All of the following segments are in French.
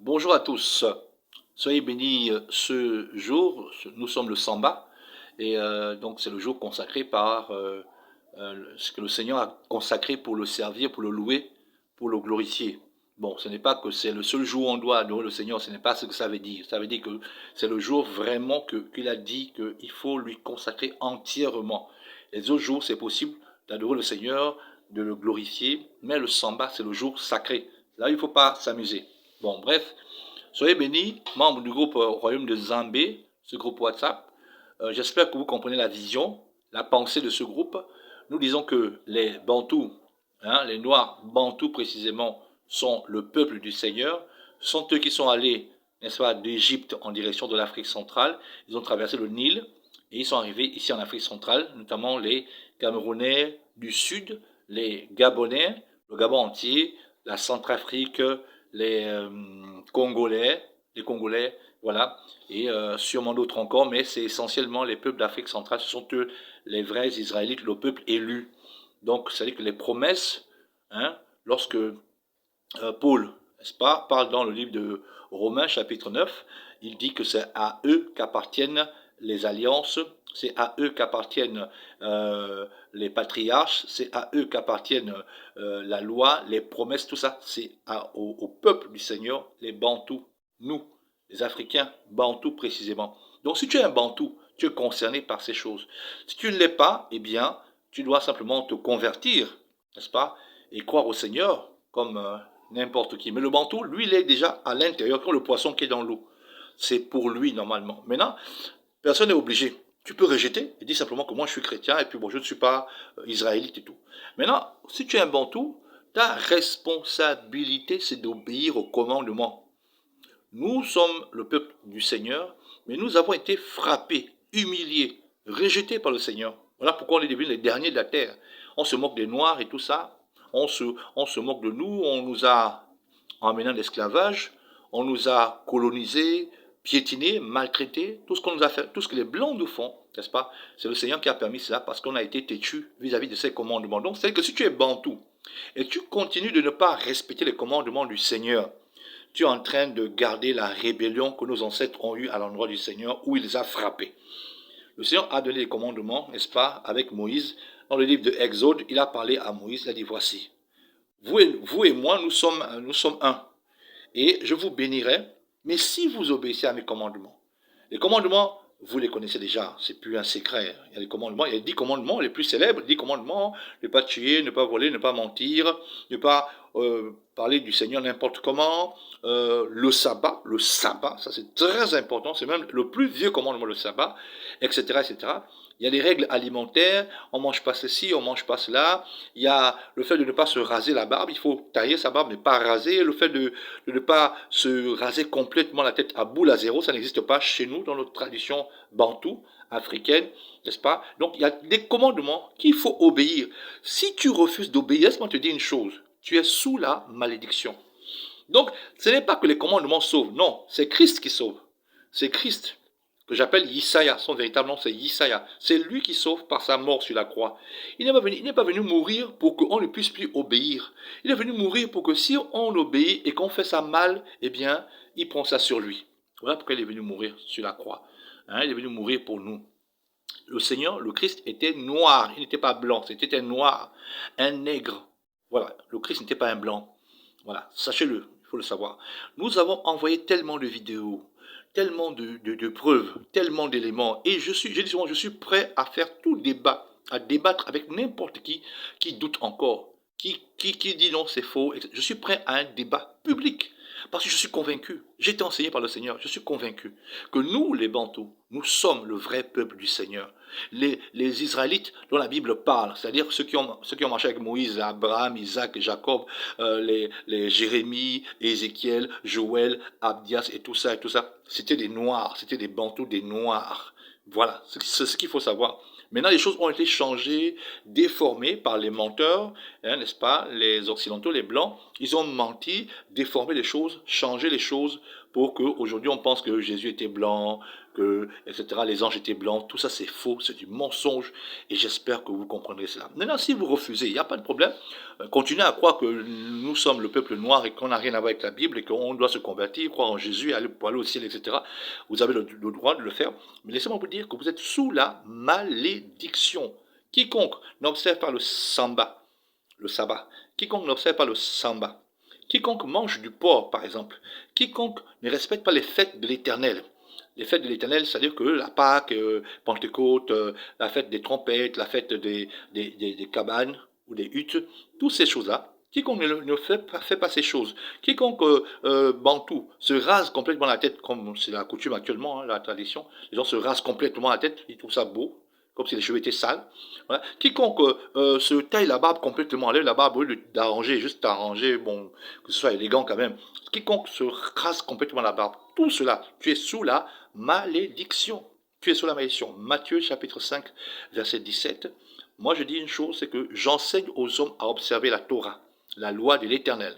Bonjour à tous, soyez bénis ce jour, nous sommes le Samba et donc c'est le jour consacré par ce que le Seigneur a consacré pour le servir, pour le louer, pour le glorifier. Bon, ce n'est pas que c'est le seul jour où on doit adorer le Seigneur, ce n'est pas ce que ça veut dire. Ça veut dire que c'est le jour vraiment qu'il a dit qu'il faut lui consacrer entièrement. Les autres jours, c'est possible d'adorer le Seigneur, de le glorifier, mais le Samba, c'est le jour sacré. Là, il ne faut pas s'amuser. Bon, bref, soyez bénis, membres du groupe Royaume de Zambé, ce groupe WhatsApp. J'espère que vous comprenez la vision, la pensée de ce groupe. Nous disons que les Bantous, les Noirs Bantous précisément, sont le peuple du Seigneur, sont eux qui sont allés, n'est-ce pas, d'Égypte en direction de l'Afrique centrale. Ils ont traversé le Nil et ils sont arrivés ici en Afrique centrale, notamment les Camerounais du Sud, les Gabonais, le Gabon entier, la Centrafrique, les Congolais, voilà, et sûrement d'autres encore, mais c'est essentiellement les peuples d'Afrique centrale, ce sont eux les vrais Israélites, le peuple élu. Donc, c'est-à-dire que les promesses, lorsque Paul, n'est-ce pas, parle dans le livre de Romains, chapitre 9, il dit que c'est à eux qu'appartiennent les alliances, c'est à eux qu'appartiennent les patriarches, c'est à eux qu'appartiennent la loi, les promesses, tout ça, c'est au peuple du Seigneur, les Bantous, nous, les Africains, Bantous précisément. Donc si tu es un Bantou, tu es concerné par ces choses. Si tu ne l'es pas, eh bien, tu dois simplement te convertir, n'est-ce pas, et croire au Seigneur comme n'importe qui. Mais le Bantou, lui, il est déjà à l'intérieur, comme le poisson qui est dans l'eau. C'est pour lui normalement. Maintenant, personne n'est obligé. Tu peux rejeter et dire simplement que moi je suis chrétien et puis bon, je ne suis pas israélite et tout. Maintenant, si tu es un Bantou, ta responsabilité c'est d'obéir au commandement. Nous sommes le peuple du Seigneur, mais nous avons été frappés, humiliés, rejetés par le Seigneur. Voilà pourquoi on est devenus les derniers de la terre. On se moque des Noirs et tout ça. On se moque de nous. On nous a emmenés en esclavage. On nous a colonisés, piétinés, maltraités. Tout ce qu'on nous a fait, tout ce que les Blancs nous font, n'est-ce pas? C'est le Seigneur qui a permis cela parce qu'on a été têtu vis-à-vis de ses commandements. Donc, c'est que si tu es Bantou et tu continues de ne pas respecter les commandements du Seigneur, tu es en train de garder la rébellion que nos ancêtres ont eue à l'endroit du Seigneur où il les a frappés. Le Seigneur a donné les commandements, n'est-ce pas, avec Moïse. Dans le livre de Exode, il a parlé à Moïse, il a dit, voici, vous et moi, nous sommes un. Et je vous bénirai, mais si vous obéissez à mes commandements. Les commandements, vous les connaissez déjà, c'est plus un secret. Il y a les commandements, il y a 10 commandements les plus célèbres, 10 commandements, ne pas tuer, ne pas voler, ne pas mentir, ne pas parler du Seigneur n'importe comment, le sabbat, ça c'est très important, c'est même le plus vieux commandement, le sabbat, etc., etc. Il y a les règles alimentaires, on ne mange pas ceci, on ne mange pas cela. Il y a le fait de ne pas se raser la barbe, il faut tailler sa barbe, mais pas raser. Le fait de ne pas se raser complètement la tête à boule à zéro, ça n'existe pas chez nous, dans notre tradition bantou, africaine, n'est-ce pas? Donc il y a des commandements qu'il faut obéir. Si tu refuses d'obéir, laisse-moi te dire une chose, tu es sous la malédiction. Donc ce n'est pas que les commandements sauvent, non, c'est Christ qui sauve. C'est Christ que j'appelle Yisaya, son véritable nom c'est Yisaya. C'est lui qui sauve par sa mort sur la croix. Il n'est pas venu mourir pour qu'on ne puisse plus obéir. Il est venu mourir pour que si on obéit et qu'on fait ça mal, eh bien, il prend ça sur lui. Voilà pourquoi il est venu mourir sur la croix. Il est venu mourir pour nous. Le Seigneur, le Christ était noir, il n'était pas blanc, c'était un noir, un nègre. Voilà, le Christ n'était pas un blanc. Voilà, sachez-le, il faut le savoir. Nous avons envoyé tellement de vidéos, tellement de preuves, tellement d'éléments, et je dis souvent, je suis prêt à faire tout débat, à débattre avec n'importe qui doute encore, qui dit non, c'est faux. Je suis prêt à un débat public. Parce que je suis convaincu, j'ai été enseigné par le Seigneur, je suis convaincu que nous, les Bantous, nous sommes le vrai peuple du Seigneur. Les Israélites dont la Bible parle, c'est-à-dire ceux qui ont marché avec Moïse, Abraham, Isaac, Jacob, les Jérémie, Ézéchiel, Joël, Abdias et tout ça, c'était des Noirs, c'était des Bantous, des Noirs. Voilà, c'est ce qu'il faut savoir. Maintenant, les choses ont été changées, déformées par les menteurs, n'est-ce pas, les Occidentaux, les Blancs, Ils ont menti, déformé les choses, changé les choses pour qu'aujourd'hui on pense que Jésus était blanc, etc. Les anges étaient blancs. Tout ça c'est faux, c'est du mensonge et j'espère que vous comprendrez cela. Maintenant, si vous refusez, il n'y a pas de problème. Continuez à croire que nous sommes le peuple noir et qu'on n'a rien à voir avec la Bible et qu'on doit se convertir, croire en Jésus, pour aller au ciel, etc. Vous avez le droit de le faire. Mais laissez-moi vous dire que vous êtes sous la malédiction. Quiconque n'observe pas le sabbat, quiconque n'observe pas le sabbat, quiconque mange du porc, par exemple, quiconque ne respecte pas les fêtes de l'Éternel. Les fêtes de l'Éternel, c'est-à-dire que la Pâque, Pentecôte, la fête des trompettes, la fête des cabanes ou des huttes, toutes ces choses-là, quiconque ne fait pas ces choses, quiconque bantou se rase complètement la tête, comme c'est la coutume actuellement, hein, la tradition, les gens se rasent complètement la tête, ils trouvent ça beau, comme si les cheveux étaient sales. Voilà. Quiconque se taille la barbe complètement, enlève la barbe au lieu d'arranger, juste d'arranger, bon, que ce soit élégant quand même. Quiconque se rase complètement la barbe, tout cela, tu es sous la malédiction. Tu es sous la malédiction. Matthieu chapitre 5, verset 17. Moi je dis une chose, c'est que j'enseigne aux hommes à observer la Torah, la loi de l'Éternel.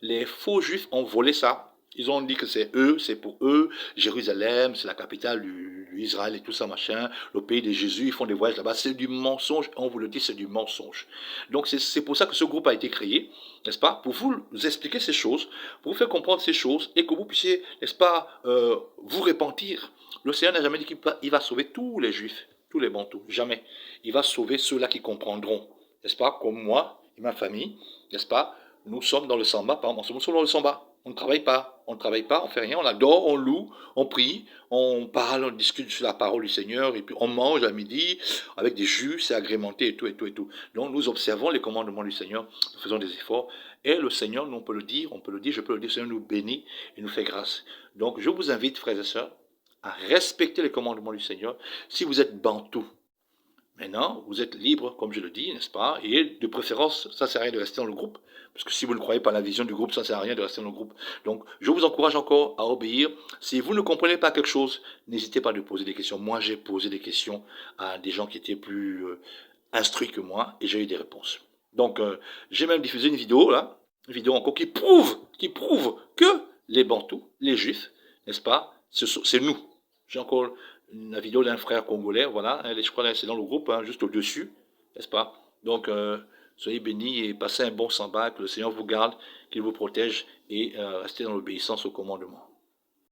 Les faux juifs ont volé ça. Ils ont dit que c'est eux, c'est pour eux. Jérusalem, c'est la capitale du Israël et tout ça, machin. Le pays de Jésus, ils font des voyages là-bas. C'est du mensonge. On vous le dit, c'est du mensonge. Donc c'est pour ça que ce groupe a été créé, n'est-ce pas? Pour vous expliquer ces choses, pour vous faire comprendre ces choses et que vous puissiez, n'est-ce pas, vous repentir. Le Seigneur n'a jamais dit qu'il va sauver tous les juifs, tous les bantous. Jamais. Il va sauver ceux-là qui comprendront, n'est-ce pas? Comme moi et ma famille, n'est-ce pas? Nous sommes dans le samba, par exemple, nous sommes dans le samba. On ne travaille pas, on ne fait rien, on adore, on loue, on prie, on parle, on discute sur la parole du Seigneur, et puis on mange à midi avec des jus, c'est agrémenté et tout, et tout, et tout. Donc nous observons les commandements du Seigneur, nous faisons des efforts, et le Seigneur, nous, on peut le dire, je peux le dire, le Seigneur nous bénit et nous fait grâce. Donc je vous invite, frères et sœurs, à respecter les commandements du Seigneur. Si vous êtes bantou, maintenant, vous êtes libre, comme je le dis, n'est-ce pas? Et de préférence, ça ne sert à rien de rester dans le groupe. Parce que si vous ne croyez pas à la vision du groupe, ça ne sert à rien de rester dans le groupe. Donc, je vous encourage encore à obéir. Si vous ne comprenez pas quelque chose, n'hésitez pas à poser des questions. Moi, j'ai posé des questions à des gens qui étaient plus instruits que moi et j'ai eu des réponses. Donc, j'ai même diffusé une vidéo, là, une vidéo encore qui prouve que les Bantous, les Juifs, n'est-ce pas, c'est nous. J'ai encore la vidéo d'un frère congolais, voilà, je crois que c'est dans le groupe, hein, juste au-dessus, n'est-ce pas? Donc, soyez bénis et passez un bon sabbat, que le Seigneur vous garde, qu'il vous protège et restez dans l'obéissance au commandement.